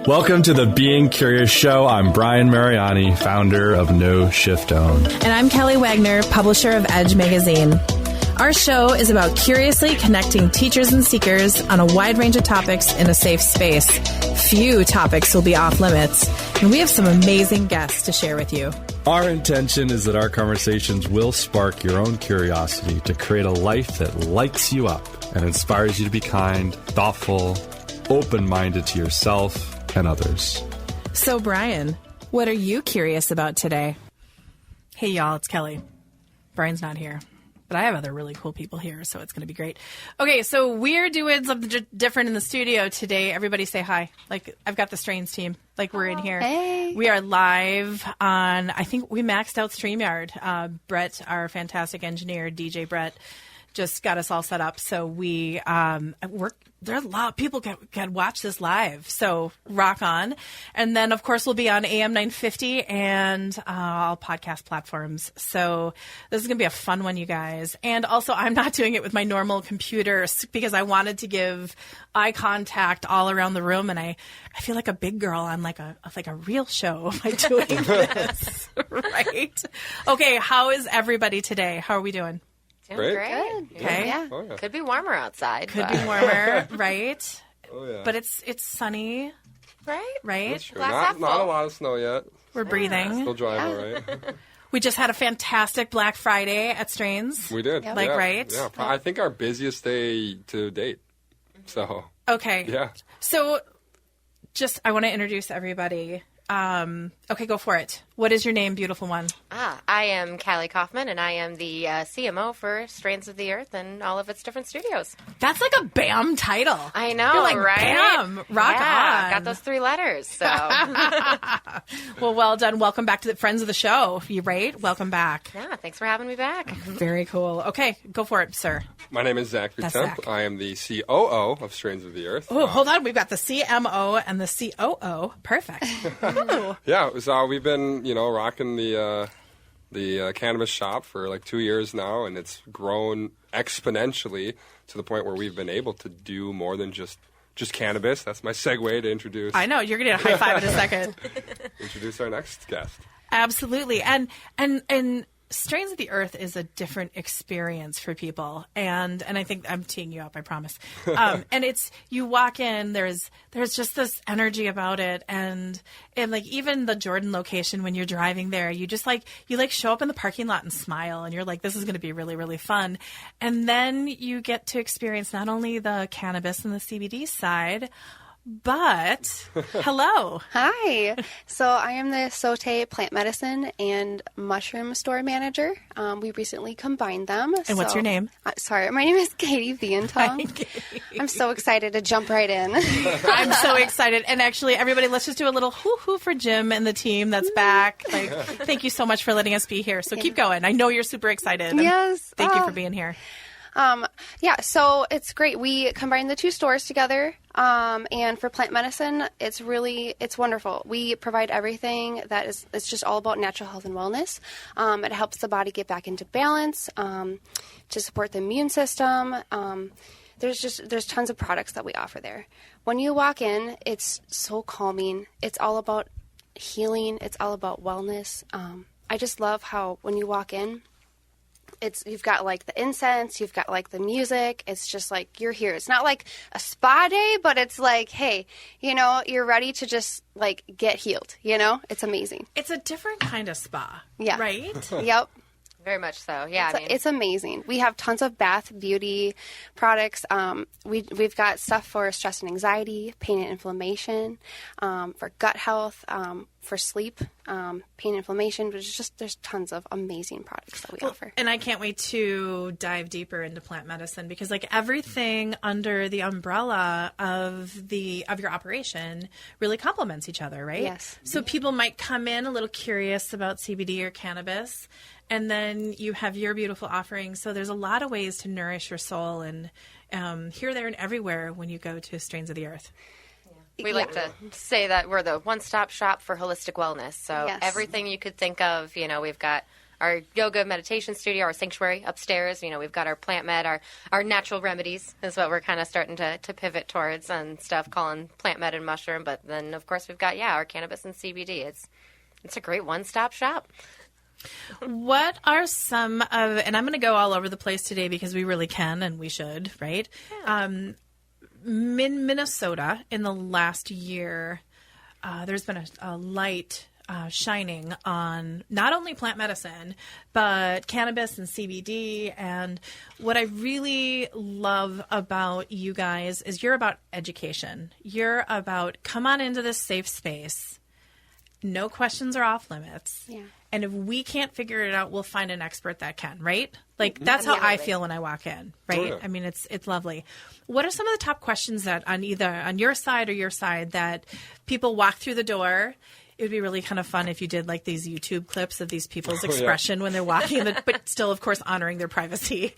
Welcome to the Being Curious Show. I'm Brian Mariani, founder of No Shift Own. And I'm Kelly Wagner, publisher of Edge Magazine. Our show is about curiously connecting teachers and seekers on a wide range of topics in a safe space. Few topics will be off limits, and we have some amazing guests to share with you. Our intention is that our conversations will spark your own curiosity to create a life that lights you up and inspires you to be kind, thoughtful, open-minded to yourself and others. So, Brian, what are you curious about today? Hey, y'all, it's Kelly. Brian's not here, but I have other really cool people here, so it's going to be great. Okay, so we're doing something different in the studio today. Everybody say hi. Like, I've got the Strains team. Like, we're in here. Hey. We are live on, I think we maxed out StreamYard. Brett, our fantastic engineer, DJ Brett, just got us all set up. So we there are a lot of people can watch this live. So rock on. And then, of course, we'll be on AM 950 and all podcast platforms. So this is going to be a fun one, you guys. And also, I'm not doing it with my normal computer because I wanted to give eye contact all around the room. And I feel like a big girl on like a real show by doing this. Right? Okay, how is everybody today? How are we doing? Great. Okay. Yeah. Oh, yeah. Could be warmer outside. Could be warmer, right? Oh, yeah. But it's sunny, Right? right? That's true. Glass Not half a full. lot of snow yet. We're breathing. Still dry, right? We just had a fantastic Black Friday at Strains. We did. Yep. Like, yeah. right? Yeah. I think our busiest day to date. So, Okay. yeah. So just, I want to introduce everybody. Okay, go for it. What is your name, beautiful one? I am Callie Kaufman, and I am the CMO for Strains of the Earth and all of its different studios. That's like a BAM title. I know, You're like, right? BAM, rock yeah, on. got those 3 letters, so. Well done. Welcome back to the friends of the show. You right? Welcome back. Yeah, thanks for having me back. Very cool. Okay, go for it, sir. My name is Zach That's Temp. Zach. I am the COO of Strains of the Earth. Oh, hold on. We've got the CMO and the COO. Perfect. Ooh. Yeah, so we've been, rocking the cannabis shop for like 2 years now, and it's grown exponentially to the point where we've been able to do more than just cannabis. That's my segue to introduce I know. You're going to get a high five in a second. introduce our next guest. Absolutely. And Strains of the Earth is a different experience for people. And I think I'm teeing you up, I promise. And it's, you walk in, there's just this energy about it. And like even the Jordan location, when you're driving there, you just you show up in the parking lot and smile. And you're like, this is going to be really, really fun. And then you get to experience not only the cannabis and the CBD side, but hello. Hi. So I am the SOTE plant medicine and mushroom store manager. We recently combined them. And what's your name? Sorry, my name is Katie Vientong. Hi, Katie. I'm so excited to jump right in. I'm so excited. And actually, everybody, let's just do a little hoo-hoo for Jim and the team that's back. Thank you so much for letting us be here. So keep going. I know you're super excited. And Yes. Thank you for being here. So it's great. We combined the 2 stores together. And for plant medicine, it's wonderful. We provide everything it's just all about natural health and wellness. It helps the body get back into balance, to support the immune system. There's tons of products that we offer there. When you walk in, it's so calming. It's all about healing. It's all about wellness. I just love how when you walk in, you've got like the incense, you've got like the music. It's just like you're here. It's not like a spa day, but it's like, hey, you're ready to just like get healed. It's amazing. It's a different kind of spa. Yeah. Right? Yep. Very much so. Yeah, It's amazing. We have tons of bath beauty products. We've got stuff for stress and anxiety, pain and inflammation, for gut health, for sleep, pain and inflammation. But there's tons of amazing products that we offer. And I can't wait to dive deeper into plant medicine because everything under the umbrella of your operation really complements each other, right? Yes. So people might come in a little curious about CBD or cannabis, and then you have your beautiful offering. So there's a lot of ways to nourish your soul and here, there, and everywhere when you go to Strains of the Earth. We like to say that we're the one-stop shop for holistic wellness. So Yes. everything you could think of, we've got our yoga meditation studio, our sanctuary upstairs. You know, we've got our plant med, our natural remedies is what we're kind of starting to pivot towards and stuff, calling plant med and mushroom. But then, of course, we've got, our cannabis and CBD. It's a great one-stop shop. What are some of, and I'm going to go all over the place today because we really can and we should, right? Yeah. In Minnesota, in the last year, there's been a light shining on not only plant medicine, but cannabis and CBD. And what I really love about you guys is you're about education. You're about come on into this safe space. No questions are off limits. Yeah. And if we can't figure it out, we'll find an expert that can, right? Like, that's how I feel when I walk in, right? Oh, yeah. I mean, it's lovely. What are some of the top questions that on either on your side or your side that people walk through the door? It would be really kind of fun if you did like these YouTube clips of these people's expression when they're walking, but still, of course, honoring their privacy.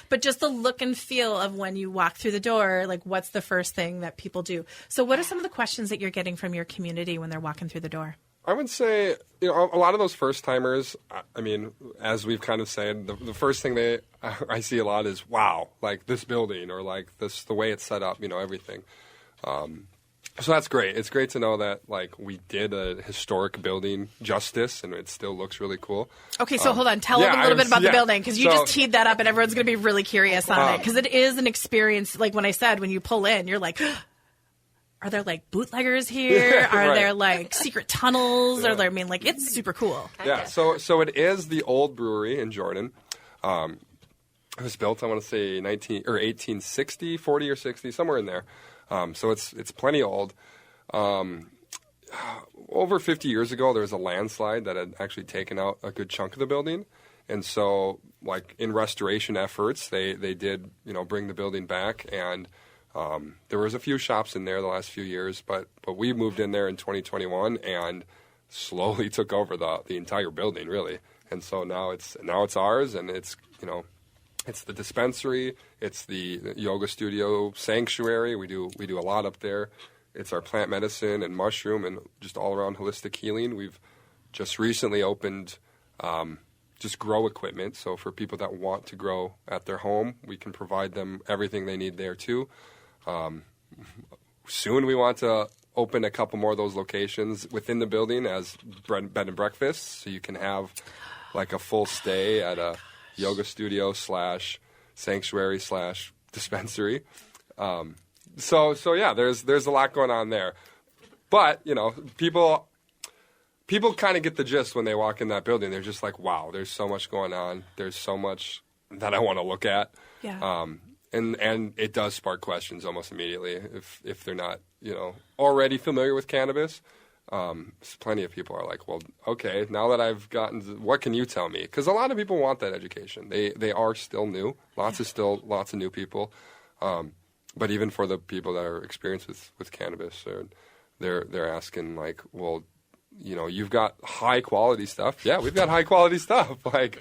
But just the look and feel of when you walk through the door, like what's the first thing that people do? So what are some of the questions that you're getting from your community when they're walking through the door? I would say, a lot of those first-timers, I mean, as we've kind of said, the first thing I see a lot is, wow, like this building or like this, the way it's set up, everything. So that's great. It's great to know that, like, we did a historic building justice, and it still looks really cool. Okay, so hold on. Tell them a little bit about the building, because you just teed that up, and everyone's going to be really curious on it, because it is an experience. Like when I said, when you pull in, you're like, are there, like, bootleggers here? Are there, like, secret tunnels? Or it's super cool. Yeah, so it is the old brewery in Jordan. It was built, I want to say, 1860, 40 or 60, somewhere in there. So it's plenty old. Over 50 years ago, there was a landslide that had actually taken out a good chunk of the building. And so, like, in restoration efforts, they did, bring the building back. And there was a few shops in there the last few years, but we moved in there in 2021 and slowly took over the entire building, really. And so now it's ours, and it's, it's the dispensary, it's the yoga studio sanctuary. We do a lot up there. It's our plant medicine and mushroom and just all around holistic healing. We've just recently opened just grow equipment. So for people that want to grow at their home, we can provide them everything they need there too. Soon we want to open a couple more of those locations within the building as bed and breakfast, so you can have like a full stay at a yoga studio / sanctuary / dispensary. So yeah, there's a lot going on there. But, people kind of get the gist when they walk in that building. They're just like, wow, there's so much going on. There's so much that I want to look at. Yeah. And it does spark questions almost immediately if they're not, already familiar with cannabis. Plenty of people are like, well, okay, now that I've gotten, what can you tell me? Because a lot of people want that education. They are still new. Lots of new people. But even for the people that are experienced with cannabis, they're asking like, well, you've got high quality stuff. Yeah, we've got high quality stuff. Like,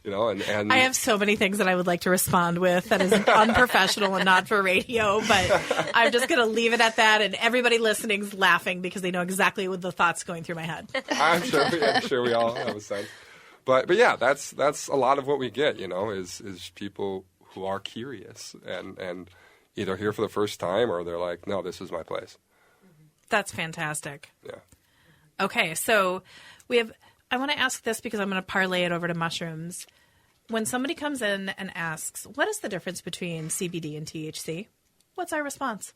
and I have so many things that I would like to respond with that is unprofessional and not for radio, but I'm just going to leave it at that. And everybody listening's laughing because they know exactly what the thoughts going through my head. I'm sure we all have a sense. But yeah, that's a lot of what we get, is people who are curious and either here for the first time or they're like, no, this is my place. That's fantastic. Yeah. Okay, so I want to ask this because I'm going to parlay it over to mushrooms. When somebody comes in and asks, what is the difference between CBD and THC? What's our response?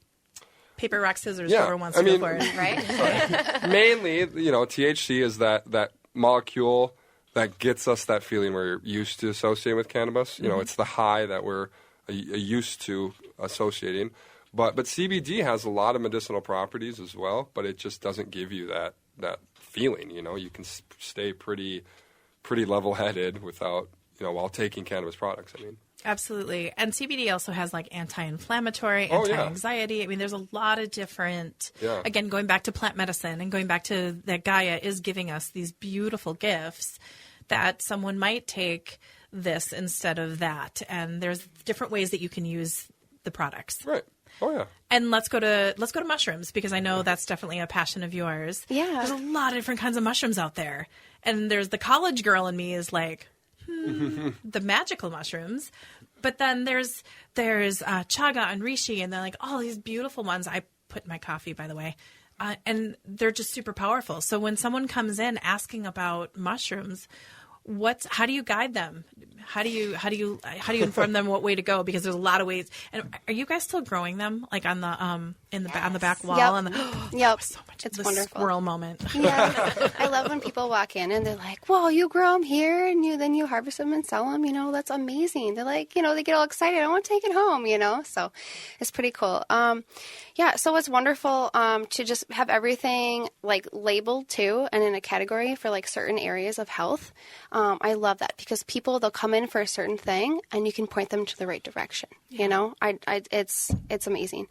Paper, rock, scissors, whoever wants to go for it, right? Mainly, THC is that molecule that gets us that feeling we're used to associating with cannabis. It's the high that we're used to associating. But CBD has a lot of medicinal properties as well, but it just doesn't give you that feeling. You can stay pretty level-headed without, while taking cannabis products. I mean, absolutely. And CBD also has like anti-inflammatory, anti-anxiety. I mean, there's a lot of different. Yeah. Again, going back to plant medicine and going back to that Gaia is giving us these beautiful gifts that someone might take this instead of that. And there's different ways that you can use the products. Right. Oh yeah. And let's go to mushrooms, because I know that's definitely a passion of yours. Yeah. There's a lot of different kinds of mushrooms out there. And there's the college girl in me is like, the magical mushrooms. But then there's chaga and reishi, and they're like all these beautiful ones. I put in my coffee, by the way. And they're just super powerful. So when someone comes in asking about mushrooms, how do you guide them? How do you inform them what way to go? Because there's a lot of ways. And are you guys still growing them, like on the on the back wall? Yep. And Yep. So much. It's the wonderful. Squirrel moment. Yeah, I love when people walk in and they're like, "Whoa, you grow them here, and then you harvest them and sell them. That's amazing." They're like, they get all excited. I want to take it home. So it's pretty cool. Yeah, so it's wonderful to just have everything like labeled too, and in a category for like certain areas of health. I love that, because they'll come in for a certain thing, and you can point them to the right direction. Yeah. It's amazing.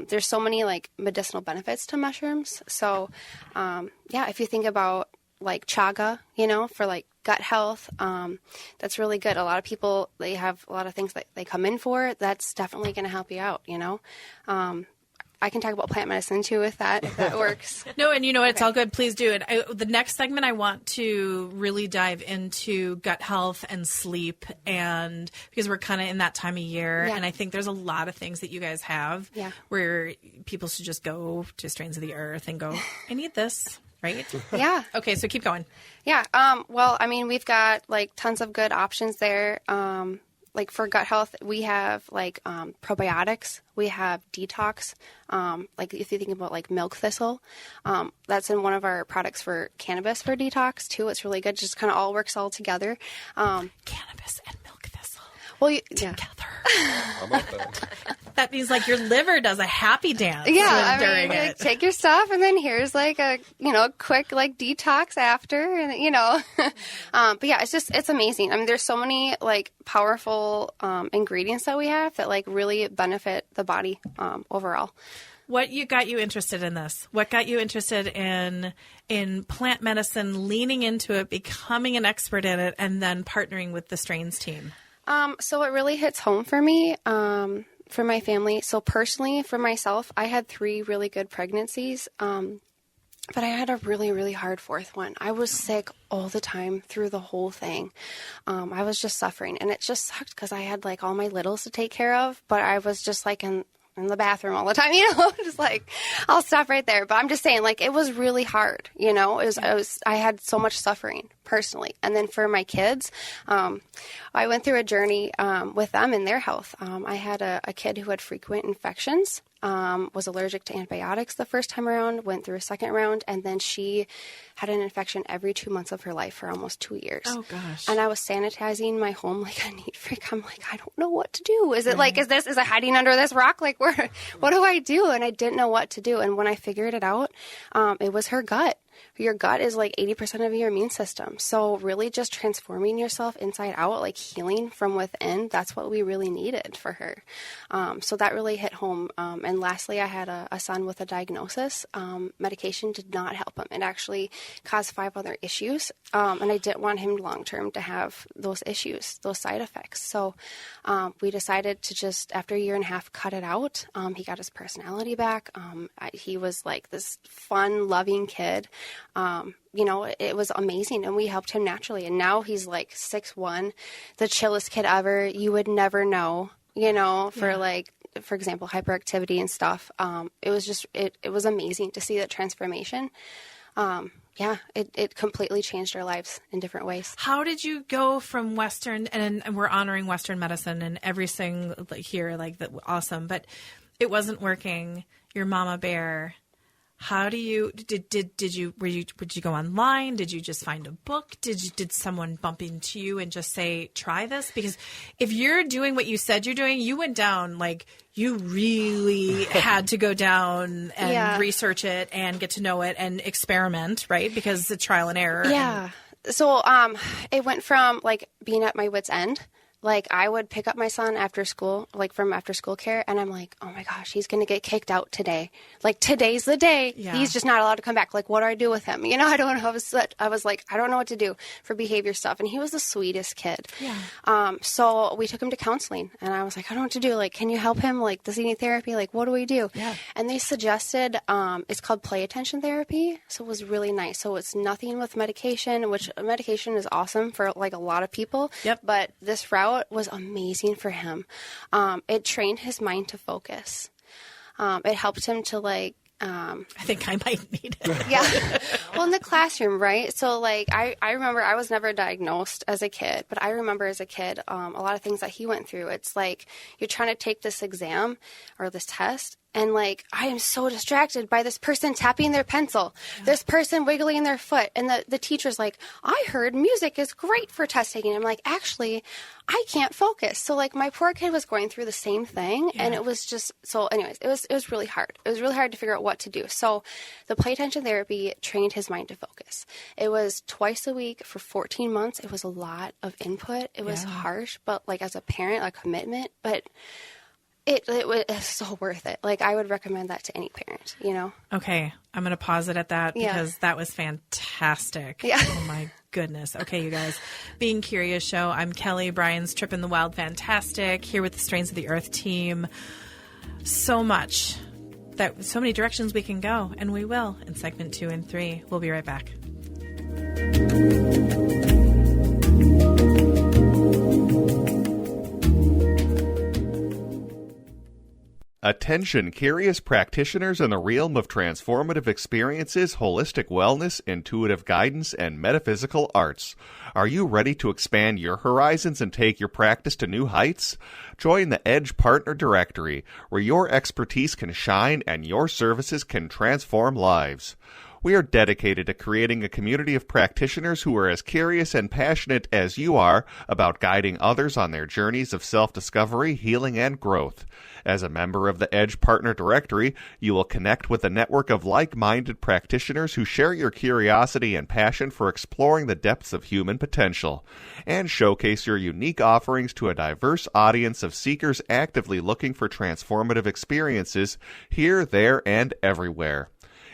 There's so many like medicinal benefits to mushrooms. So, if you think about like chaga, for like gut health, that's really good. A lot of people, they have a lot of things that they come in for. That's definitely going to help you out, I can talk about plant medicine too if that works. No, and it's all good. Please do it. The next segment, I want to really dive into gut health and sleep, and because we're kind of in that time of year, and I think there's a lot of things that you guys have where people should just go to Strains of the Earth and go, I need this. Right? Yeah. Okay, so keep going. Yeah. Well, I mean, we've got like tons of good options there. Like for gut health, we have like probiotics. We have detox. Like if you think about like milk thistle, that's in one of our products for cannabis for detox too. It's really good. Just kind of all works all together. Cannabis and milk thistle. Well, together. How about that? That means like your liver does a happy dance. Yeah, during like, it. take your stuff, and then here's like a quick like detox after, and but yeah, it's amazing. I mean, there's so many like powerful ingredients that we have that like really benefit the body overall. What got you interested in this? What got you interested in plant medicine, leaning into it, becoming an expert in it, and then partnering with the Strains team? So it really hits home for me. For my family. So personally, for myself, I had 3 really good pregnancies, but I had a really, really hard 4th one. I was sick all the time through the whole thing. I was just suffering, and it just sucked because I had like all my littles to take care of, but I was just like in the bathroom all the time, just like, I'll stop right there. But I'm just saying, like, it was really hard, I had so much suffering personally. And then for my kids, I went through a journey with them in their health. I had a kid who had frequent infections, was allergic to antibiotics the first time around, went through a second round, and then she had an infection every 2 months of her life for almost 2 years. Oh, gosh. And I was sanitizing my home like a neat freak. I'm like, I don't know what to do. Is it like, is it hiding under this rock? Like, what do I do? And I didn't know what to do. And when I figured it out, it was her gut. Your gut is like 80% of your immune system. So really just transforming yourself inside out, like healing from within, that's what we really needed for her. So that really hit home. And lastly, I had a son with a diagnosis. Medication did not help him. It actually caused 5 other issues. And I didn't want him long-term to have those issues, those side effects. So we decided to just, after a year and a half, cut it out. He got his personality back. He was like this fun, loving kid. It was amazing, and we helped him naturally. And now he's like 6'1", the chillest kid ever. You would never know, for example, hyperactivity and stuff. It was just, it was amazing to see that transformation. It completely changed our lives in different ways. How did you go from Western, and we're honoring Western medicine and everything here, like that, awesome, but it wasn't working. Your mama bear. How do you did you go online? Did you just find a book? Did someone bump into you and just say, try this? Because if you're doing what you said you're doing, you went down, like, you really had to go down and research it and get to know it and experiment, right? Because it's trial and error. Yeah. So it went from like being at my wit's end Like, I would pick up my son after school, like from after school care, and I'm like, oh my gosh, he's going to get kicked out today. Like, today's the day. Yeah. He's just not allowed to come back. Like, what do I do with him? You know, I was like, I don't know what to do for behavior stuff. And he was the sweetest kid. Yeah. So we took him to counseling, and I was like, I don't know what to do. Like, can you help him? Like, does he need therapy? Like, what do we do? Yeah. And they suggested, it's called play attention therapy. So it was really nice. So it's nothing with medication, which medication is awesome for like a lot of people. Yep. But this route was amazing for him. It trained his mind to focus. It helped him to like, I think I might need it. yeah. Well, in the classroom, right? So like, I remember I was never diagnosed as a kid, but I remember as a kid, a lot of things that he went through. It's like, you're trying to take this exam or this test, and like, I am so distracted by this person tapping their pencil, this person wiggling their foot. And the teacher's like, I heard music is great for test taking. I'm like, actually, I can't focus. So like, my poor kid was going through the same thing. And it was just, so anyways, it was really hard. It was really hard to figure out what to do. So the play attention therapy trained his mind to focus. It was twice a week for 14 months. It was a lot of input. It was harsh, but like as a parent, a commitment, but it was so worth it. Like, I would recommend that to any parent, you know? Okay. I'm going to pause it at that because that was fantastic. Yeah. Oh, my goodness. Okay, you guys. Being Curious Show. I'm Kelly. Brian's Trip in the Wild. Fantastic. Here with the Strains of the Earth team. So much. So many directions we can go, and we will in segment 2 and 3. We'll be right back. Attention, curious practitioners in the realm of transformative experiences, holistic wellness, intuitive guidance, and metaphysical arts. Are you ready to expand your horizons and take your practice to new heights? Join the Edge Partner Directory, where your expertise can shine and your services can transform lives. We are dedicated to creating a community of practitioners who are as curious and passionate as you are about guiding others on their journeys of self-discovery, healing, and growth. As a member of the Edge Partner Directory, you will connect with a network of like-minded practitioners who share your curiosity and passion for exploring the depths of human potential, and showcase your unique offerings to a diverse audience of seekers actively looking for transformative experiences here, there, and everywhere.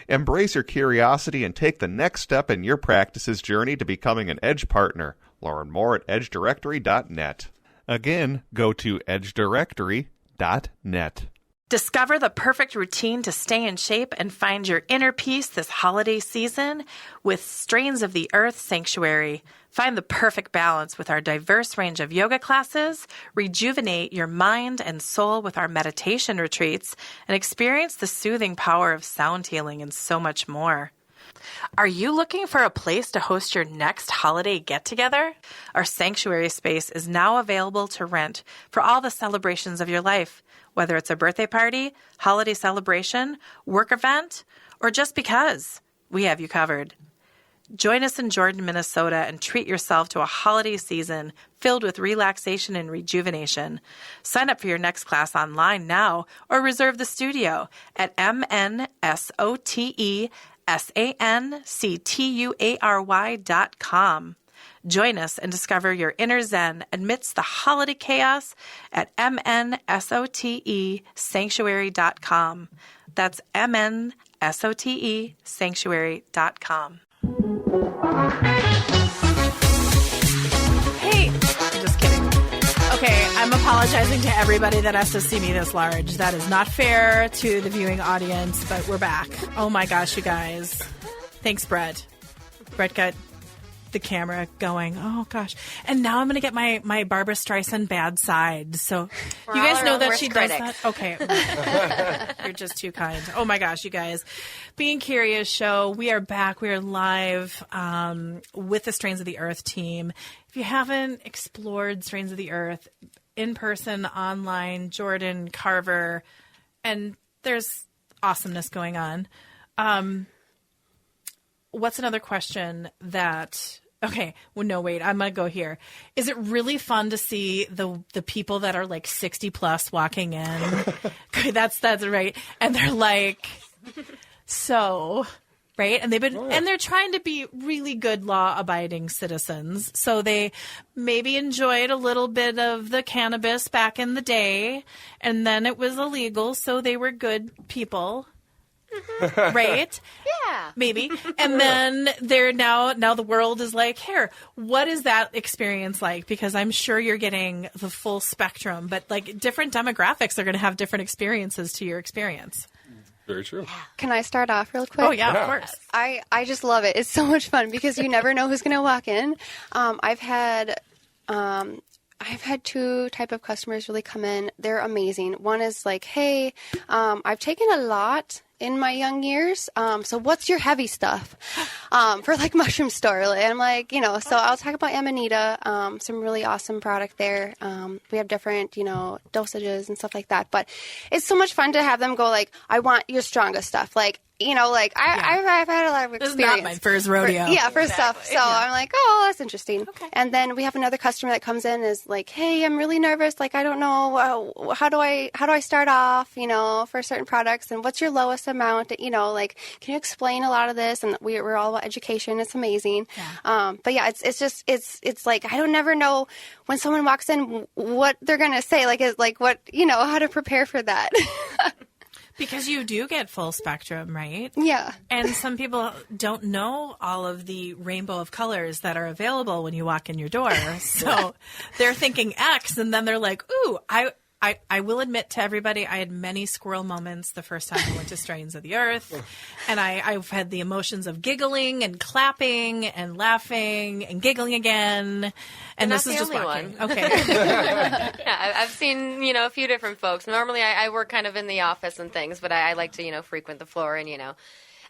Embrace your curiosity and take the next step in your practice's journey to becoming an Edge partner. Learn more at edgedirectory.net. Again, go to edgedirectory.net. Discover the perfect routine to stay in shape and find your inner peace this holiday season with Strains of the Earth Sanctuary. Find the perfect balance with our diverse range of yoga classes, rejuvenate your mind and soul with our meditation retreats, and experience the soothing power of sound healing and so much more. Are you looking for a place to host your next holiday get-together? Our sanctuary space is now available to rent for all the celebrations of your life, whether it's a birthday party, holiday celebration, work event, or just because. We have you covered. Join us in Jordan, Minnesota, and treat yourself to a holiday season filled with relaxation and rejuvenation. Sign up for your next class online now or reserve the studio at mnsotesanctuary.com. Join us and discover your inner zen amidst the holiday chaos at mnsotesanctuary.com. That's mnsotesanctuary.com. Hey, I'm just kidding. Okay, I'm apologizing to everybody that has to see me this large. That is not fair to the viewing audience, but we're back. Oh my gosh, you guys. Thanks, Brett. Brett got the camera going. Oh gosh. And now I'm going to get my Barbara Streisand bad side. So you guys know that she does that? Okay. You're just too kind. Oh my gosh, you guys. Being Curious Show. We are back. We are live with the Strains of the Earth team. If you haven't explored Strains of the Earth in person, online, Jordan, Carver, and there's awesomeness going on. What's another question that... Okay, well, no, wait, I'm going to go here. Is it really fun to see the people that are like 60 plus walking in? Okay, that's right. And they're like, so right? And and they're trying to be really good law-abiding citizens. So they maybe enjoyed a little bit of the cannabis back in the day, and then it was illegal, so they were good people. Right? Yeah. Maybe. And then they're now the world is like, here, what is that experience like? Because I'm sure you're getting the full spectrum, but like different demographics are going to have different experiences to your experience. Very true. Can I start off real quick? Oh, yeah, of course. I just love it. It's so much fun because you never know who's going to walk in. I've had 2 type of customers really come in. They're amazing. One is like, hey, I've taken a lot in my young years. So what's your heavy stuff for like mushroom store? And I'm like, so I'll talk about Amanita, some really awesome product there. We have different, dosages and stuff like that. But it's so much fun to have them go like, I want your strongest stuff. Like, I've had a lot of experience. This is not my first rodeo. For stuff. So I'm like, oh, that's interesting. Okay. And then we have another customer that comes in is like, hey, I'm really nervous. Like, I don't know, how do I start off, for certain products, and what's your lowest amount? Like, can you explain a lot of this? And we're all about education. It's amazing. Yeah. But yeah, it's like I don't never know when someone walks in what they're gonna say. Like, what how to prepare for that. Because you do get full spectrum, right? Yeah. And some people don't know all of the rainbow of colors that are available when you walk in your door. So they're thinking X, and then they're like, ooh, I will admit to everybody, I had many squirrel moments the first time I went to Strains of the Earth. And I've had the emotions of giggling and clapping and laughing and giggling again. And this is just walking. One. Okay. Yeah, I've seen, a few different folks. Normally I work kind of in the office and things, but I like to, frequent the floor and,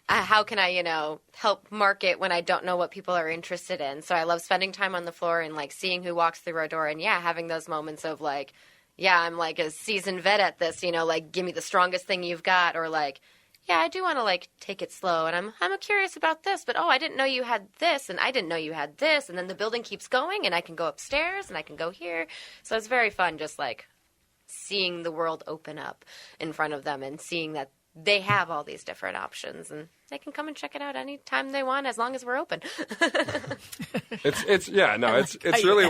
how can I, help market when I don't know what people are interested in? So I love spending time on the floor and like seeing who walks through our door and having those moments of like, yeah, I'm like a seasoned vet at this, like give me the strongest thing you've got, or like, yeah, I do want to like take it slow, and I'm curious about this, but I didn't know you had this, and I didn't know you had this, and then the building keeps going, and I can go upstairs, and I can go here, so it's very fun, just like seeing the world open up in front of them, and seeing that they have all these different options, and they can come and check it out anytime they want, as long as we're open. It's really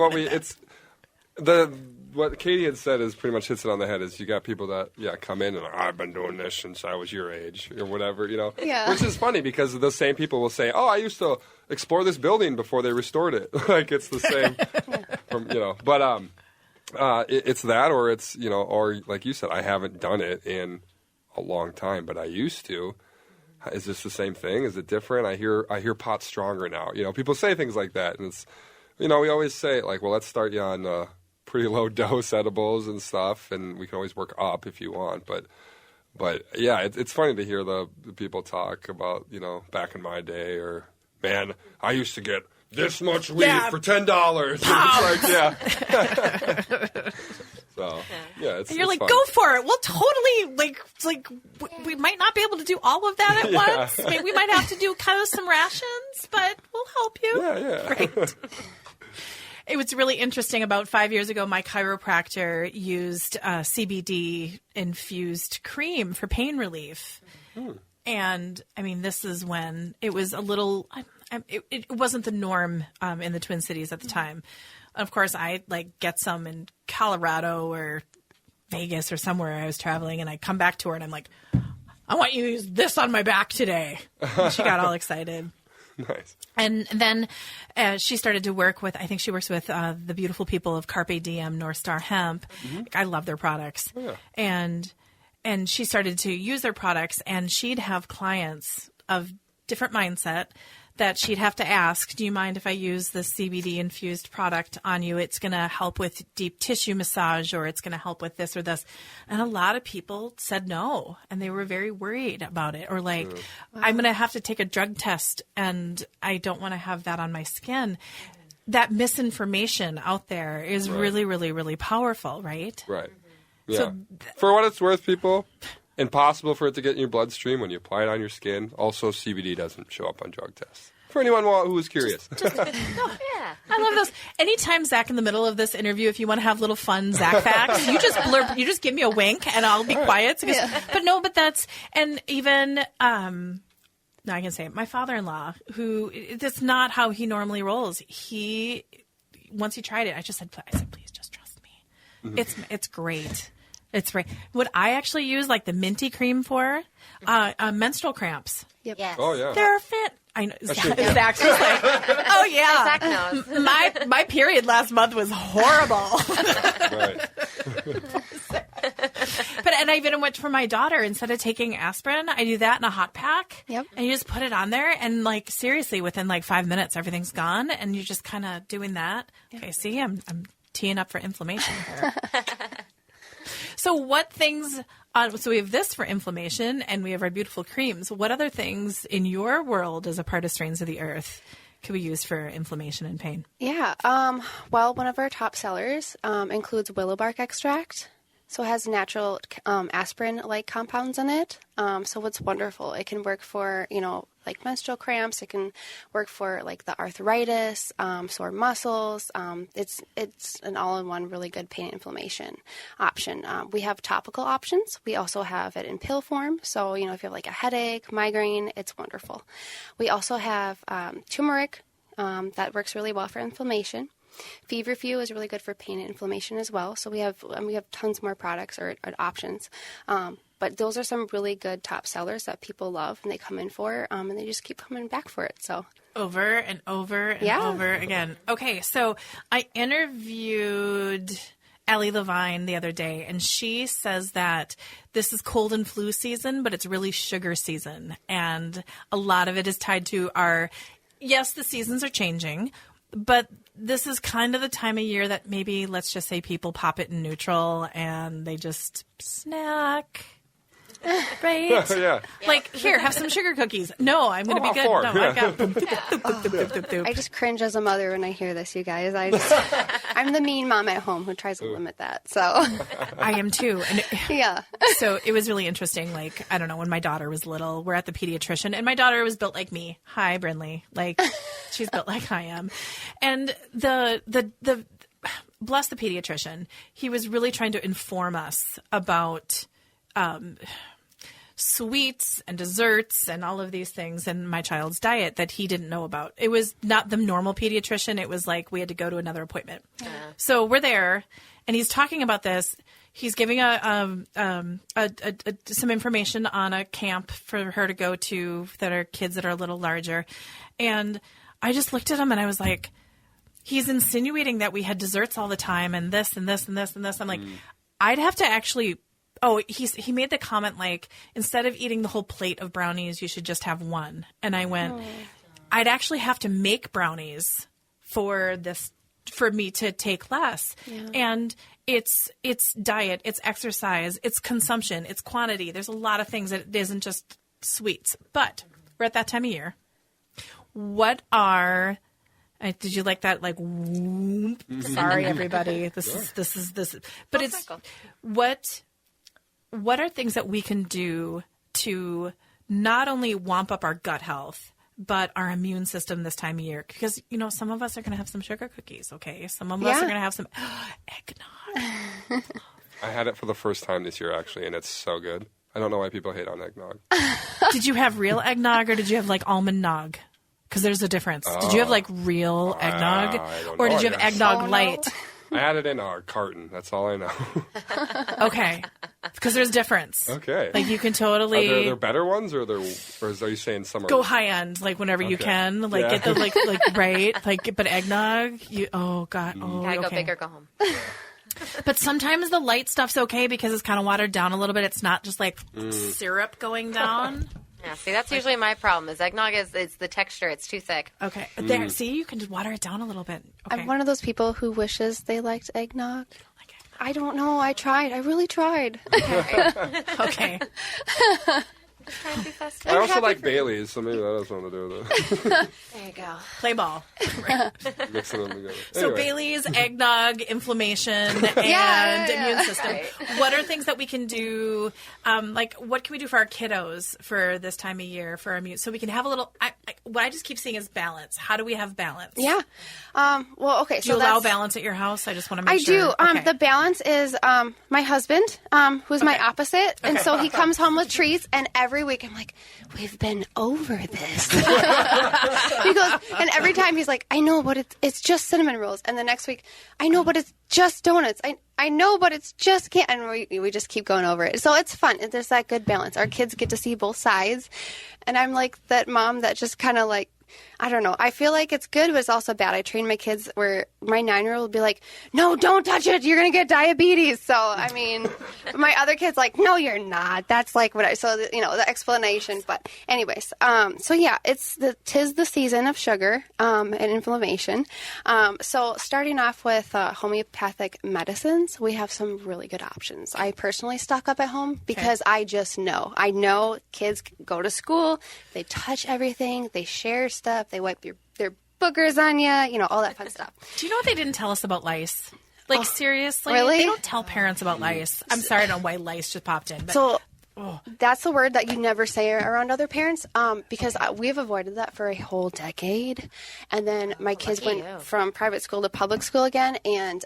what Katie had said is pretty much hits it on the head. Is you got people that come in and I've been doing this since I was your age or whatever, Yeah. Which is funny because the same people will say, oh, I used to explore this building before they restored it. Like it's the same, but it's that, or it's or like you said, I haven't done it in a long time, but I used to. Is this the same thing? Is it different? I hear pot's stronger now. People say things like that, and it's we always say like, well, let's start you on pretty low dose edibles and stuff, and we can always work up if you want. But yeah, it's funny to hear the people talk about back in my day, or man, I used to get this much weed for $10. It's like So yeah, it's you're like, fun. go for it. We'll totally like we might not be able to do all of that at once. Maybe we might have to do kind of some rations, but we'll help you. Yeah. Right. It was really interesting. About 5 years ago, my chiropractor used CBD infused cream for pain relief. And I mean, this is when it was a little. It wasn't the norm in the Twin Cities at the time. Of course, I get some in Colorado or Vegas or somewhere I was traveling, and I come back to her and I'm like, I want you to use this on my back today. And she got all excited. Nice. And then she started to work with, I think she works with the beautiful people of Carpe Diem, North Star Hemp. Mm-hmm. I love their products. Oh, yeah. And she started to use their products, and she'd have clients of different mindset that she'd have to ask, do you mind if I use this CBD-infused product on you? It's going to help with deep tissue massage, or it's going to help with this or this. And a lot of people said no, and they were very worried about it. Or like, I'm going to have to take a drug test, and I don't want to have that on my skin. That misinformation out there is really, really, really powerful, right? Right. Yeah. So for what it's worth, people, impossible for it to get in your bloodstream when you apply it on your skin. Also, CBD doesn't show up on drug tests. For anyone who is curious. I love those. Anytime, Zach, in the middle of this interview, if you want to have little fun Zach facts, you just give me a wink and I'll be quiet. But that's, and even No, I can say it. My father-in-law, who that's not how he normally rolls. Once he tried it, I said, please just trust me. It's great. It's great. What I actually use like the minty cream for menstrual cramps. Yep. Yes. Oh yeah. They're fit. I know. Zach's just like, oh yeah. Zach knows. My period last month was horrible. Right. And I even went for my daughter. Instead of taking aspirin, I do that in a hot pack. Yep. And you just put it on there, and like seriously, within like 5 minutes, everything's gone, and you're just kind of doing that. Yep. Okay, see, I'm teeing up for inflammation here. So what things? So we have this for inflammation, and we have our beautiful creams. What other things in your world, as a part of Strains of the Earth, can we use for inflammation and pain? Yeah. Well, one of our top sellers includes willow bark extract. So it has natural aspirin-like compounds in it. So it's wonderful. It can work for, like menstrual cramps. It can work for like the arthritis, sore muscles. It's an all-in-one really good pain and inflammation option. We have topical options. We also have it in pill form. So, if you have like a headache, migraine, it's wonderful. We also have turmeric that works really well for inflammation. Feverfew is really good for pain and inflammation as well. So we have tons more products or options. But those are some really good top sellers that people love and they come in for, and they just keep coming back for it. So over and over and over again. Okay, so I interviewed Allie Levine the other day, and she says that this is cold and flu season, but it's really sugar season. And a lot of it is tied to yes, the seasons are changing, but this is kind of the time of year that maybe, let's just say, people pop it in neutral and they just snack. Right? Yeah. Like, here, have some sugar cookies. No, I'm going to be good. Four. No, Yeah. I've got. I just cringe as a mother when I hear this, you guys. I'm the mean mom at home who tries to limit that. So I am too. And yeah. So it was really interesting. Like, I don't know, when my daughter was little, we're at the pediatrician, and my daughter was built like me. Hi, Brinley. Like, she's built like I am. And the bless the pediatrician, he was really trying to inform us about sweets and desserts and all of these things in my child's diet that he didn't know about. It was not the normal pediatrician. It was like we had to go to another appointment. So we're there, and he's talking about this. He's giving some information on a camp for her to go to that are kids that are a little larger. And I just looked at him and I was like, he's insinuating that we had desserts all the time and this and this and this and this. I'm like, I'd have to actually... Oh, he made the comment like, instead of eating the whole plate of brownies, you should just have one. And I went, I'd actually have to make brownies for me to take less. Yeah. And it's diet, it's exercise, it's consumption, it's quantity. There's a lot of things that isn't just sweets. But we're at that time of year. What are... did you like that? Like, whoop. Sorry, everybody. This is. But it's what are things that we can do to not only wamp up our gut health, but our immune system this time of year? Because, some of us are going to have some sugar cookies, okay? Some of us are going to have some eggnog. I had it for the first time this year, actually, and it's so good. I don't know why people hate on eggnog. Did you have real eggnog, or did you have, like, almond nog? Because there's a difference. Did you have, like, real eggnog? Or did you have eggnog light? I had it in our carton. That's all I know. Okay. Because there's difference. Okay. Like, you can totally... Are there better ones, or are you saying some are... Go high end, like, whenever you can. Like, get the, like, right? Like, but eggnog, God. Oh, gotta go big or go home. But sometimes the light stuff's okay because it's kind of watered down a little bit. It's not just, like, syrup going down. Yeah, see, that's usually my problem. Is eggnog is the texture. It's too thick. Okay. There, see, you can just water it down a little bit. Okay. I'm one of those people who wishes they liked eggnog. I don't know. I tried. I really tried. Okay. Trying to be festive. I also like Bailey's, so maybe that has something to do with it. There you go. Play ball. Right. Mixing them together. So Anyway. Bailey's, eggnog, inflammation, and immune system. Right. What are things that we can do? Like, what can we do for our kiddos for this time of year for our immune? So we can have a little. what I just keep seeing is balance. How do we have balance? Yeah. Well, okay. Do you allow balance at your house? I just want to make sure. I do. Okay. The balance is my husband, who's my opposite. And so he comes home with treats, and every week I'm like, we've been over this. He goes, and every time he's like, I know, but it's just cinnamon rolls. And the next week, I know, but it's just donuts. I know, but it's just can't. And we just keep going over it. So it's fun. There's that good balance. Our kids get to see both sides. And I'm like that mom that just kind of like, I don't know. I feel like it's good, but it's also bad. I train my kids where my 9-year-old will be like, no, don't touch it. You're going to get diabetes. So, I mean, my other kid's like, no, you're not. That's like what the explanation. But anyways, so yeah, tis the season of sugar and inflammation. So starting off with homeopathic medicines, we have some really good options. I personally stock up at home because I just know. I know kids go to school, they touch everything, they share stuff, they wipe their boogers on you, all that fun stuff. Do you know what they didn't tell us about lice? Like, seriously? Really? They don't tell parents about lice. I'm sorry, I don't know why lice just popped in. But, so that's a word that you never say around other parents because we've avoided that for a whole decade. And then my kids went from private school to public school again. And,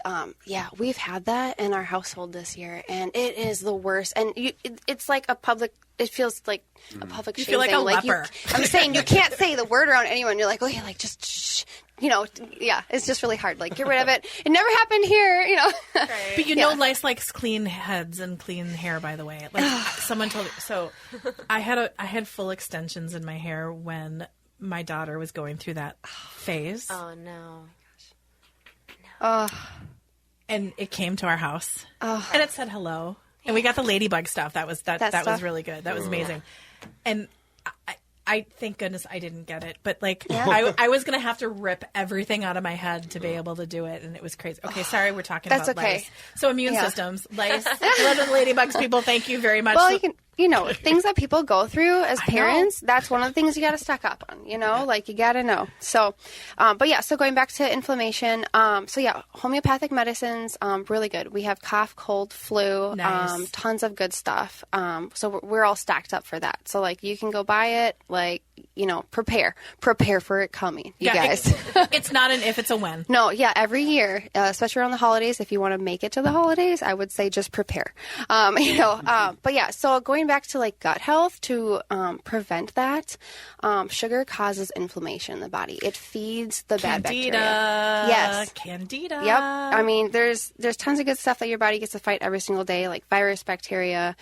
we've had that in our household this year. And it is the worst. And it's like it feels like a public shame feel like thing. a leper. I'm saying you can't say the word around anyone. You're like, okay, like just shh. It's just really hard. Like, get rid of it. It never happened here, Right. But lice likes clean heads and clean hair, by the way. Like, someone told me. So I had full extensions in my hair when my daughter was going through that phase. Oh, no. And it came to our house. And it said hello. And we got the ladybug stuff. That was was really good. That was amazing. And I thank goodness I didn't get it, but I was going to have to rip everything out of my head to be able to do it, and it was crazy. Okay, sorry, we're talking about lice. So immune systems, lice, ladybugs, people, thank you very much. Well, you can, things that people go through as parents, that's one of the things you got to stock up on, like you got to know. So, so going back to inflammation, homeopathic medicines, really good. We have cough, cold, flu, nice. Tons of good stuff. So we're all stacked up for that. So you can go buy it, prepare for it coming, you guys. It's not an if, it's a when. No, every year, especially around the holidays, if you want to make it to the holidays, I would say just prepare. So going back to gut health to prevent that, sugar causes inflammation in the body. It feeds the bad bacteria. Yes, Candida. Yep. I mean, there's tons of good stuff that your body gets to fight every single day, like virus, bacteria,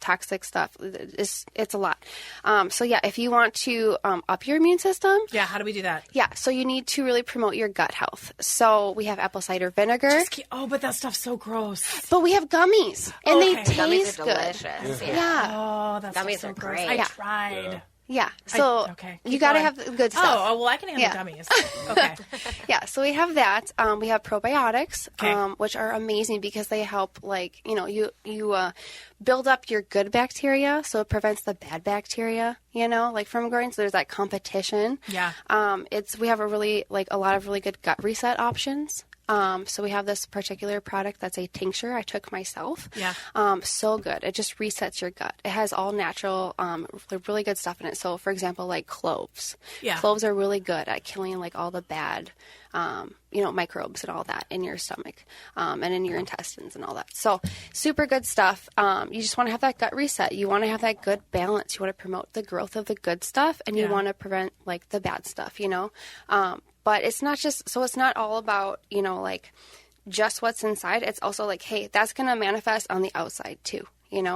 toxic stuff. It's a lot. If you want to up your immune system. Yeah, how do we do that? Yeah, so you need to really promote your gut health. So we have apple cider vinegar. But that stuff's so gross. But we have gummies, and they taste gummies are good. delicious. Yeah. Oh, that gummies so are gross. great. I tried. Yeah, so you got to have the good stuff. Oh, well, I can handle gummies. Okay. Yeah, so we have that. We have probiotics, which are amazing because they help, you build up your good bacteria, so it prevents the bad bacteria, from growing. So there's that competition. Yeah. We have a lot of really good gut reset options. So we have this particular product that's a tincture I took myself. Yeah. So good. It just resets your gut. It has all natural, really good stuff in it. So, for example, cloves. Yeah. Cloves are really good at killing all the bad, microbes and all that in your stomach, and in your intestines and all that. So super good stuff. You just want to have that gut reset. You want to have that good balance. You want to promote the growth of the good stuff, and you want to prevent the bad stuff, But it's not it's not all about, just what's inside. It's also hey, that's going to manifest on the outside too,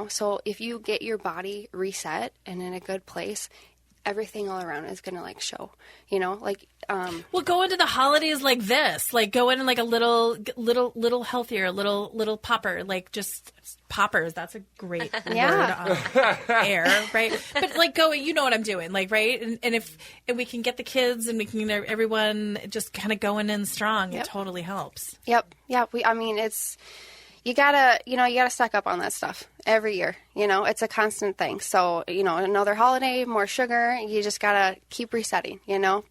So if you get your body reset and in a good place, everything all around is going to show, Well, go into the holidays like this, go in a little healthier, little popper, just poppers. That's a great word on air, right? But go, you know what I'm doing, right? And if we can get the kids and we can get everyone just kind of going in strong, it totally helps. Yep. Yeah. You gotta stock up on that stuff every year. It's a constant thing. So, another holiday, more sugar, you just gotta keep resetting,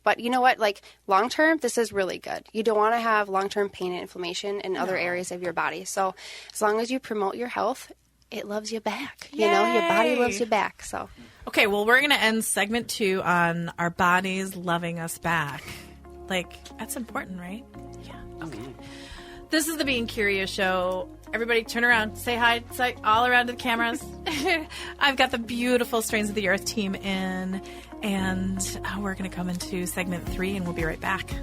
But you know what? Long term, this is really good. You don't want to have long-term pain and inflammation in other areas of your body. So as long as you promote your health, it loves you back. Your body loves you back. So Okay, well, we're going to end segment 2 on our bodies loving us back. Like, that's important, right? Yeah. Okay. This is the Being Curious Show. Everybody turn around, say hi, say all around to the cameras. I've got the beautiful Strains of the Earth team in, and we're going to come into segment 3, and we'll be right back.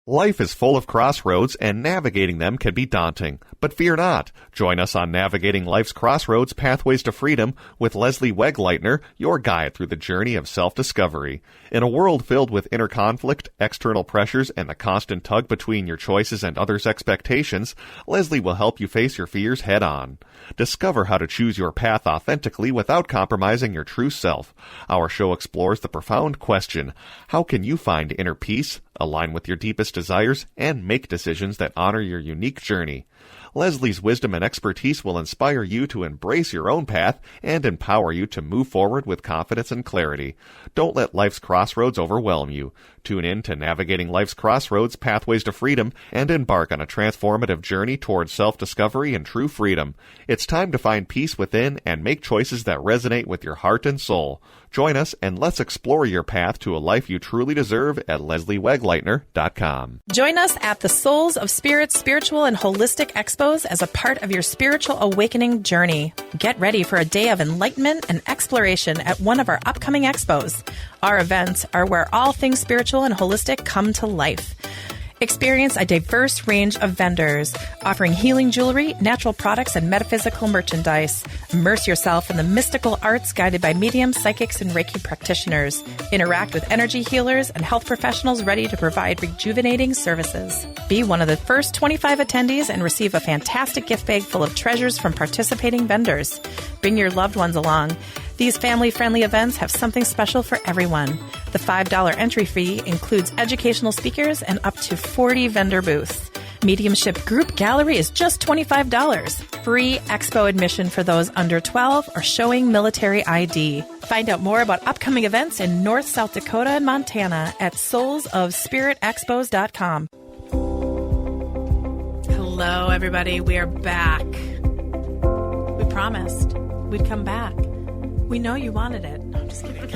Life is full of crossroads, and navigating them can be daunting. But fear not. Join us on Navigating Life's Crossroads Pathways to Freedom with Leslie Wegleitner, your guide through the journey of self-discovery. In a world filled with inner conflict, external pressures, and the constant tug between your choices and others' expectations, Leslie will help you face your fears head-on. Discover how to choose your path authentically without compromising your true self. Our show explores the profound question, how can you find inner peace, align with your deepest desires, and make decisions that honor your unique journey? Leslie's wisdom and expertise will inspire you to embrace your own path and empower you to move forward with confidence and clarity. Don't let life's crossroads overwhelm you. Tune in to Navigating Life's Crossroads Pathways to Freedom and embark on a transformative journey towards self-discovery and true freedom. It's time to find peace within and make choices that resonate with your heart and soul. Join us and let's explore your path to a life you truly deserve at LeslieWegleitner.com. Join us at the Souls of Spirit Spiritual and Holistic Expos as a part of your spiritual awakening journey. Get ready for a day of enlightenment and exploration at one of our upcoming expos. Our events are where all things spiritual and holistic come to life. Experience a diverse range of vendors offering healing jewelry, natural products, and metaphysical merchandise. Immerse yourself in the mystical arts guided by mediums, psychics, and Reiki practitioners. Interact with energy healers and health professionals ready to provide rejuvenating services. Be one of the first 25 attendees and receive a fantastic gift bag full of treasures from participating vendors. Bring your loved ones along. These family-friendly events have something special for everyone. The $5 entry fee includes educational speakers and up to 40 vendor booths. Mediumship group gallery is just $25. Free expo admission for those under 12 or showing military ID. Find out more about upcoming events in North, South Dakota, and Montana at soulsofspiritexpos.com. Hello, everybody. We are back. We promised we'd come back. We know you wanted it. No, I'm just kidding.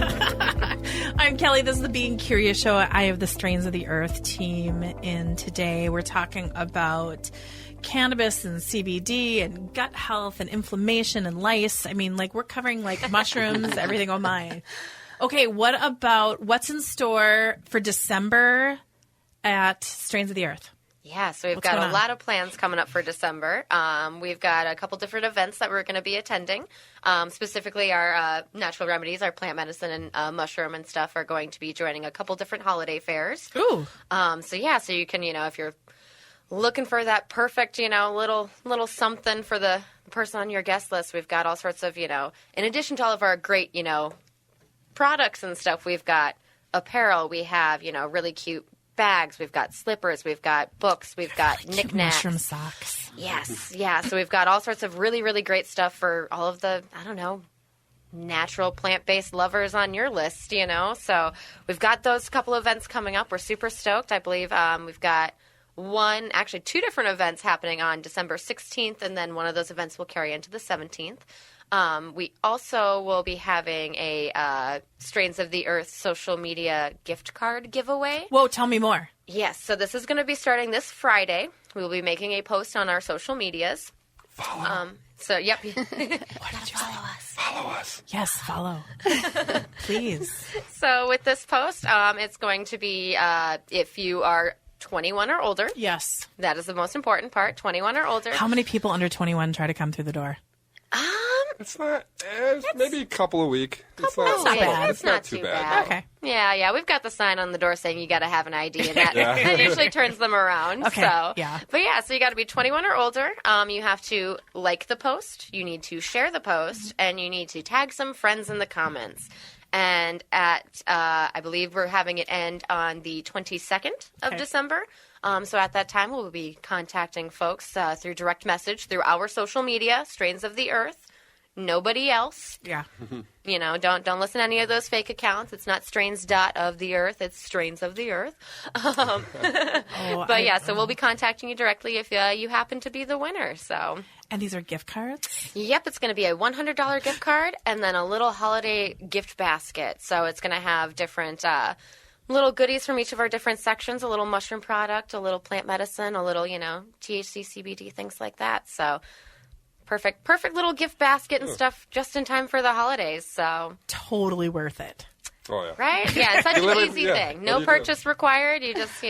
I'm Kelly. This is the Being Curious Show. I have the Strains of the Earth team in today. We're talking about cannabis and CBD and gut health and inflammation and lice. I mean, like, we're covering, like, mushrooms, everything. Oh, my. Okay, what about what's in store for December at Strains of the Earth? Yeah, so we've got a lot of plans coming up for December. We've got a couple different events that we're going to be attending. Specifically, our natural remedies, our plant medicine and mushroom and stuff are going to be joining a couple different holiday fairs. Ooh. So you can, if you're looking for that perfect, little something for the person on your guest list, we've got all sorts of, in addition to all of our great, products and stuff, we've got apparel. We have, really cute bags, we've got slippers, we've got books, we've got knickknacks. Mushroom socks. Yes, yeah. So we've got all sorts of really, really great stuff for all of the, natural plant-based lovers on your list, So we've got those couple events coming up. We're super stoked. I believe we've got two different events happening on December 16th, and then one of those events will carry into the 17th. We also will be having a Strains of the Earth social media gift card giveaway. Whoa, tell me more. Yes, so this is going to be starting this Friday. We will be making a post on our social medias. Follow. Yep. What did you follow us? Follow us. Yes, follow. Please. So with this post, it's going to be if you are 21 or older. Yes. That is the most important part, 21 or older. How many people under 21 try to come through the door? It's not, maybe a couple a week. That's not bad. It's not too bad. Okay. Yeah. We've got the sign on the door saying you got to have an ID, and that usually turns them around. Okay. So. Yeah. But yeah, so you got to be 21 or older. You have to like the post. You need to share the post, and you need to tag some friends in the comments. And I believe we're having it end on the 22nd of December. So at that time, we'll be contacting folks through direct message, through our social media, Strains of the Earth. nobody else. Yeah. You know, don't listen to any of those fake accounts. It's not strains of the earth. It's strains of the earth. So we'll be contacting you directly if you happen to be the winner. So. And these are gift cards? Yep, it's going to be a $100 gift card and then a little holiday gift basket. So it's going to have different little goodies from each of our different sections, a little mushroom product, a little plant medicine, a little, THC, CBD, things like that. So perfect little gift basket and stuff just in time for the holidays. So totally worth it. Oh, yeah. Right? Yeah, it's such an easy thing. No purchase required. You just,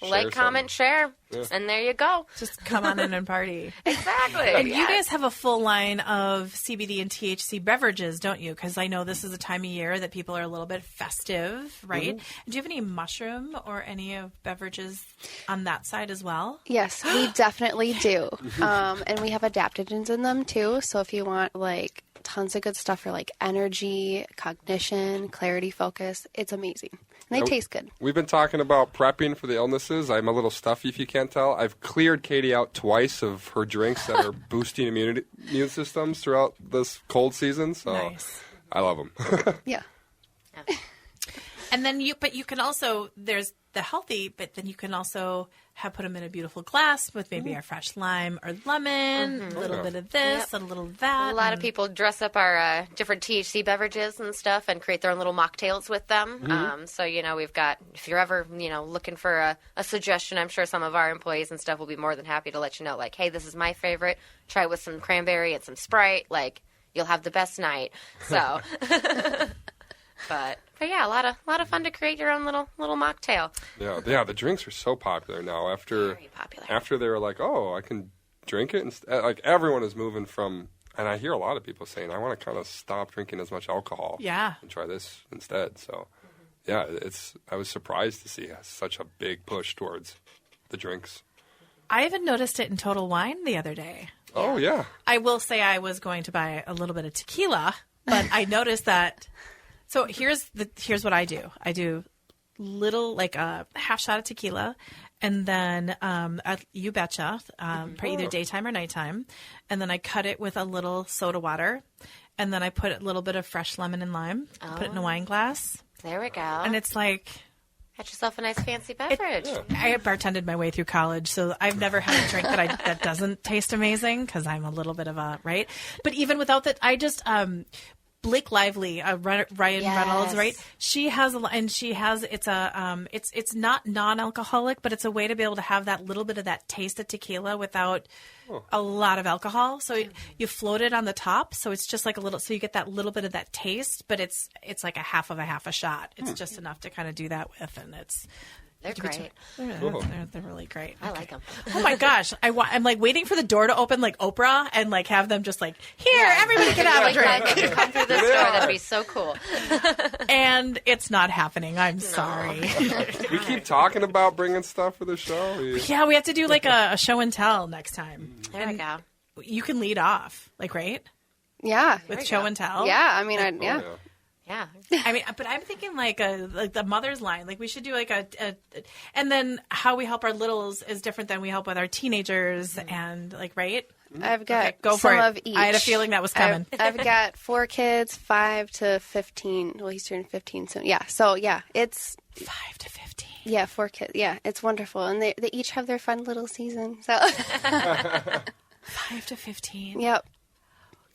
like, comment, share, and there you go. Just come on in and party. Exactly. And you guys have a full line of CBD and THC beverages, don't you? Because I know this is a time of year that people are a little bit festive, right? Mm-hmm. Do you have any mushroom or any of beverages on that side as well? Yes, we definitely do. And we have adaptogens in them, too. So if you want, like, tons of good stuff for, like, energy, cognition, clarity, focus, it's amazing. And they taste good. We've been talking about prepping for the illnesses. I'm a little stuffy, if you can't tell. I've cleared Katie out twice of her drinks that are boosting immune systems throughout this cold season. So nice. I love them. Yeah. And then you can also, there's the healthy, but then you can also put them in a beautiful glass with maybe a fresh lime or lemon, a little bit of this, and a little of that. A lot of people dress up our different THC beverages and stuff and create their own little mocktails with them. So, we've got, if you're ever, looking for a suggestion, I'm sure some of our employees and stuff will be more than happy to let you know, like, hey, this is my favorite. Try it with some cranberry and some Sprite. Like, you'll have the best night. So... But yeah, a lot of fun to create your own little mocktail. Yeah. The drinks are so popular now. Very popular. After they were like, oh, I can drink it, and like everyone is moving from. And I hear a lot of people saying, I want to kind of stop drinking as much alcohol. Yeah. And try this instead. So, yeah, I was surprised to see such a big push towards the drinks. I even noticed it in Total Wine the other day. Oh yeah. I will say I was going to buy a little bit of tequila, but I noticed that. So here's what I do. I do little, like a half shot of tequila, and then you betcha, for either daytime or nighttime, and then I cut it with a little soda water, and then I put a little bit of fresh lemon and lime, put it in a wine glass. There we go. And it's like... Get yourself a nice fancy beverage. I bartended my way through college, so I've never had a drink that doesn't taste amazing, because I'm a little bit of a, right? But even without that, I just... Blake Lively, Ryan Reynolds, right? She has it's not non-alcoholic, but it's a way to be able to have that little bit of that taste of tequila without a lot of alcohol. So you float it on the top, so it's just like a little. So you get that little bit of that taste, but it's like a half a shot. It's just enough to kind of do that with, and it's. They're great. They're really great. I like them. Oh my gosh. I'm like waiting for the door to open like Oprah and like have them just like, here, everybody can have a drink. Come through this door. That'd be so cool. And it's not happening. I'm sorry. We keep talking about bringing stuff for the show. Yeah, we have to do like a show and tell next time. There we go. You can lead off, like, right? Yeah. With show and tell? Yeah, I mean, Yeah. I mean, but I'm thinking like the mother's line. Like we should do like and then how we help our littles is different than we help with our teenagers and like, right? I've got go some for it. of each. I had a feeling that was coming. I've got 4 kids, 5 to 15. Well, he's turning 15 soon. Yeah. So yeah, it's 5 to 15. Yeah, 4 kids. Yeah, it's wonderful, and they each have their fun little season. So 5 to 15. Yep.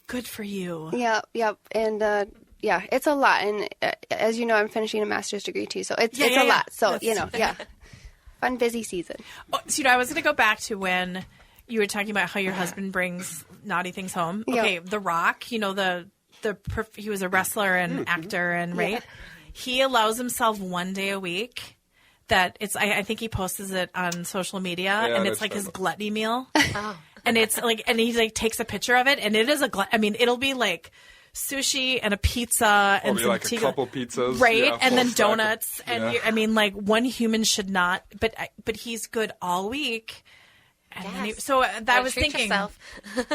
Good for you. Yep. And yeah, it's a lot, and as you know, I'm finishing a master's degree too, so it's a lot. So fun, busy season. Oh, so I was going to go back to when you were talking about how your husband brings naughty things home. Okay, Yep. The Rock, he was a wrestler and actor, and right, Yeah. he allows himself one day a week. That it's, I think he posts it on social media, and it's like his gluttony meal, and it's like, and he like takes a picture of it, and it is it'll be like sushi and a pizza and some like a couple pizzas, right? And then donuts, and like one human should not, but he's good all week. And then I was thinking, yourself.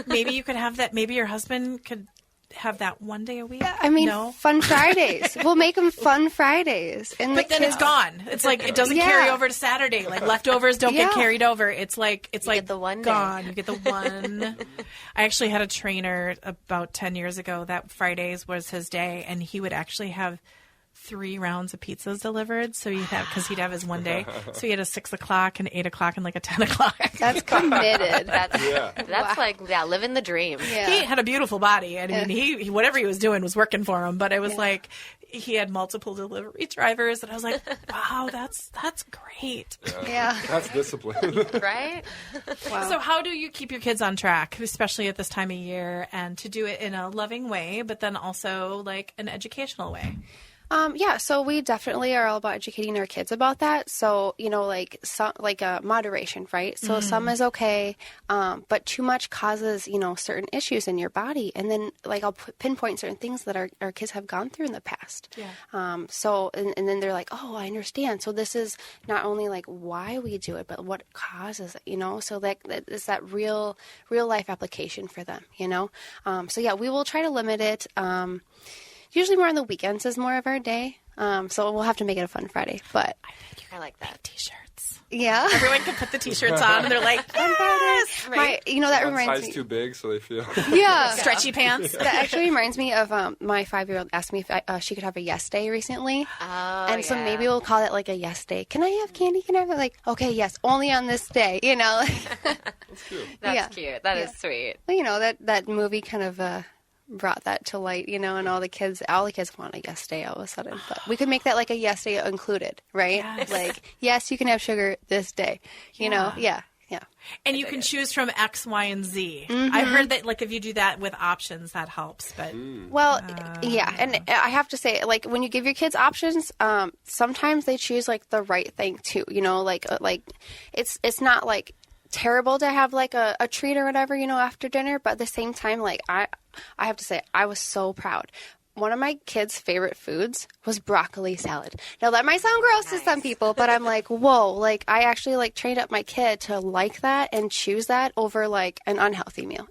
maybe you could have that. Maybe your husband could have that one day a week? I mean, no? Fun Fridays. We'll make them Fun Fridays. And But then it's gone. It's like it doesn't carry over to Saturday. Like leftovers don't get carried over. It's like get the one gone. day. You get the one. I actually had a trainer about 10 years ago that Fridays was his day, and he would actually have 3 rounds of pizzas delivered. So because he'd have his one day. So he had a 6 o'clock, and 8 o'clock, and like a 10 o'clock. That's committed. That's like living the dream. Yeah. He had a beautiful body. I mean, he whatever he was doing was working for him. But it was like he had multiple delivery drivers, and I was like, wow, that's great. Yeah. That's discipline. Right? Wow. So how do you keep your kids on track, especially at this time of year, and to do it in a loving way, but then also like an educational way? So we definitely are all about educating our kids about that. So, moderation, right? So some is okay, but too much causes, certain issues in your body. And then, I'll pinpoint certain things that our kids have gone through in the past. Yeah. And then they're like, oh, I understand. So this is not only like why we do it, but what causes it, So it's that real life application for them, we will try to limit it. Usually more on the weekends is more of our day. So we'll have to make it a fun Friday. But I like that. T-shirts. Yeah. Everyone can put the T-shirts on. And they're like, yes! Right? That One reminds size me. too big, so they feel. Yeah. Stretchy pants. That actually reminds me of my 5-year-old asked me if she could have a yes day recently. Oh, and so maybe we'll call it like a yes day. Can I have candy? Can I have it? Like, okay, yes, only on this day, That's cute. That's cute. That is sweet. Well, that movie kind of brought that to light, and all the kids want a yes day all of a sudden. But we could make that like a yes day included, right? Yes. Like, yes, you can have sugar this day, Yeah. And you can choose from X, Y, and Z. I heard that if you do that with options, that helps. But Well, yeah, and I have to say, when you give your kids options, sometimes they choose the right thing too. It's not terrible to have a treat or whatever, after dinner, but at the same time, I have to say, I was so proud. One of my kids' favorite foods was broccoli salad. Now that might sound gross to some people, but I'm like, whoa, I actually trained up my kid to like that and choose that over an unhealthy meal,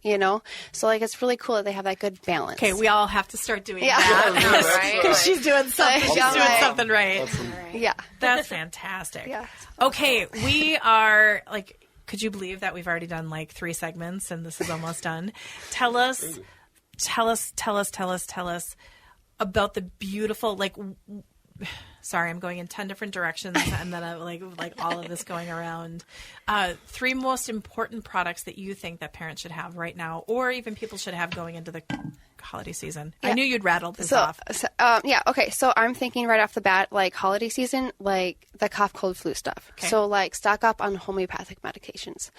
So it's really cool that they have that good balance. okay, we all have to start doing Yeah. that because she's doing something. She's doing something right. Yeah. That's fantastic. Yeah. Okay, we are could you believe that we've already done 3 segments and this is almost done? Tell us about the beautiful, sorry, I'm going in 10 different directions and then all of this going around. 3 most important products that you think that parents should have right now, or even people should have going into the holiday season. I knew you'd rattle this off. Okay. So I'm thinking right off the bat, holiday season, the cough, cold, flu stuff. Okay. So stock up on homeopathic medications.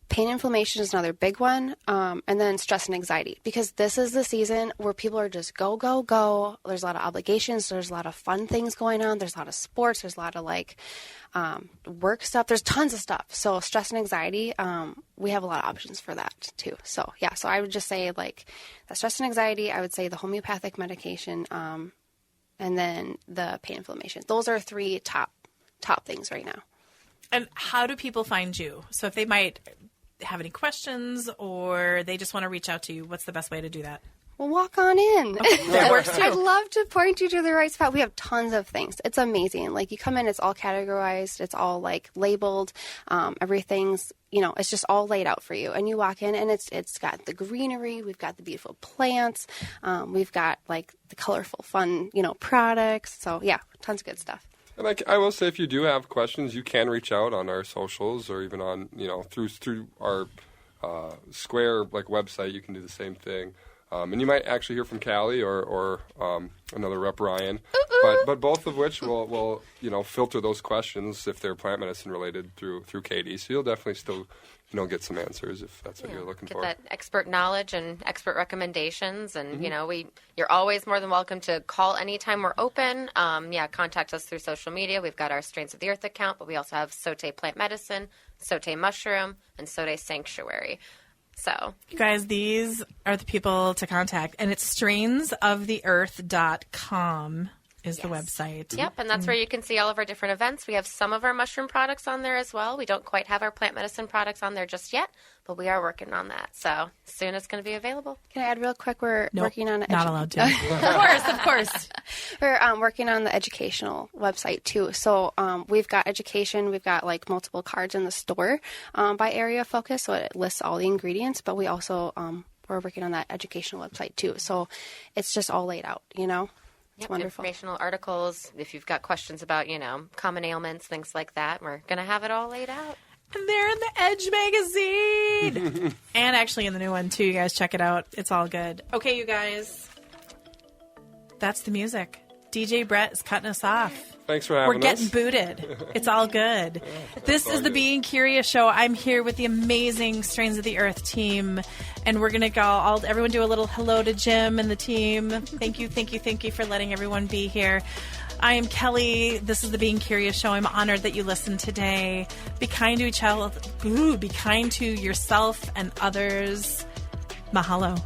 Pain, inflammation is another big one. And then stress and anxiety, because this is the season where people are just go, go, go. There's a lot of obligations. There's a lot of fun things going on. There's a lot of sports. There's a lot of work stuff. There's tons of stuff. So stress and anxiety, we have a lot of options for that too. So yeah, so I would just say the stress and anxiety, I would say the homeopathic medication, and then the pain, inflammation. Those are 3 top things right now. And how do people find you? So if they might have any questions or they just want to reach out to you, what's the best way to do that? Well, walk on in. That works too. I'd love to point you to the right spot. We have tons of things. It's amazing. You come in, it's all categorized. It's all labeled. Everything's, it's just all laid out for you. And you walk in and it's got the greenery. We've got the beautiful plants. We've got the colorful, fun, products. So yeah, tons of good stuff. And I will say, if you do have questions, you can reach out on our socials or even on, through our Square website. You can do the same thing. And you might actually hear from Callie or another rep, Ryan. But both of which will filter those questions if they're plant medicine related through Katie. So you'll definitely still get some answers if that's what you're looking for. Get that expert knowledge and expert recommendations, and you're always more than welcome to call anytime we're open. Contact us through social media. We've got our Strains of the Earth account, but we also have SOTE Plant Medicine, SOTE Mushroom, and SOTE Sanctuary. So, you guys, these are the people to contact, and it's strainsoftheearth.com is the website. Yep, and that's where you can see all of our different events. We have some of our mushroom products on there as well. We don't quite have our plant medicine products on there just yet, but we are working on that. So soon it's going to be available. Can I add real quick? We're Nope, working on not allowed to. Of course. We're working on the educational website too. So we've got education. We've got like multiple cards in the store by area focus, so it lists all the ingredients. But we also we're working on that educational website too. So it's just all laid out. It's wonderful. Informational articles. If you've got questions about common ailments, things like that, we're going to have it all laid out. And they're in the Edge magazine. And actually in the new one, too. You guys check it out. It's all good. Okay, you guys. That's the music. DJ Brett is cutting us off. Thanks for having us. We're getting booted. It's all good. This is the Being Curious Show. I'm here with the amazing Strains of the Earth team. And we're going to go, everyone do a little hello to Jim and the team. Thank you for letting everyone be here. I am Kelly. This is the Being Curious Show. I'm honored that you listened today. Be kind to each other. Be kind to yourself and others. Mahalo.